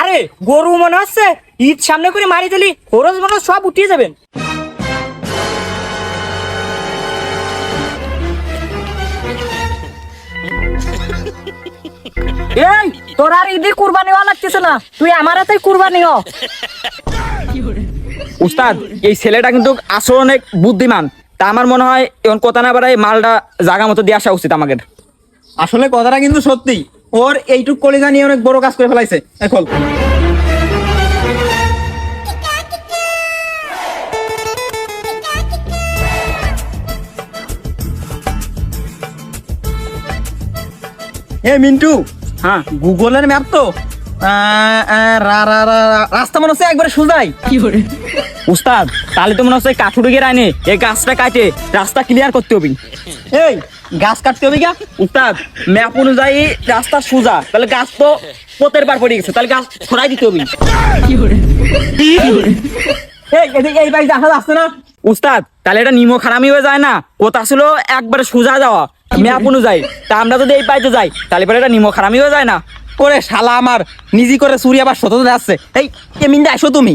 আরে গরু মনে হচ্ছে ঈদ সামনে করে মারি দিলি খরচ মনে সব উঠিয়ে যাবেন। এই তোর আর ঈদে কুরবানি হওয়া লাগতেছে না, তুই আমার হাতে কুরবানি হ। উস্তাদ এই ছেলেটা কিন্তু আসলে অনেক বুদ্ধিমান, তা আমার মনে হয় এখন কথা না বাড়াই মালটা জায়গা মতো দিয়ে আসা উচিত আমাদের। আসলে কথাটা কিন্তু সত্যি, ওর এইটুক কলিজা নিয়ে অনেক বড় কাজ করে ফেলাইছে এখন। এ মিন্টু, হ্যাঁ গুগলের ম্যাপ তো রাস্তা মনে হচ্ছে একবারে সোজাই। উস্তাদ তাহলে তো মনে হচ্ছে কাঠুরে গিয়ে আনে এই গাছটা কাটে রাস্তা ক্লিয়ার করতে হবে। এই গাছ কাটতে হবে গা? উস্তাদ ম্যাপ অনুযায়ী রাস্তা সোজা, তাহলে গাছ তো পথের পার পড়ে গেছে, তাহলে গাছ ছড়াই দিতে হবে। এই বাইক দেখা যাচ্ছে না? উস্তাদ তাহলে এটা নিমো খারামি হয়ে যায় না, কথা ছিল একবারে সোজা যাওয়া ম্যাপ অনুযায়ী, তা আমরা যদি এই পাইতে যাই তাহলে পরে এটা নিমো খারামি হয়ে যায় না। ওরে শালা আমার নিজে করে চুরি আবার সততা যাচ্ছে। এই মিন্দা আসো তুমি।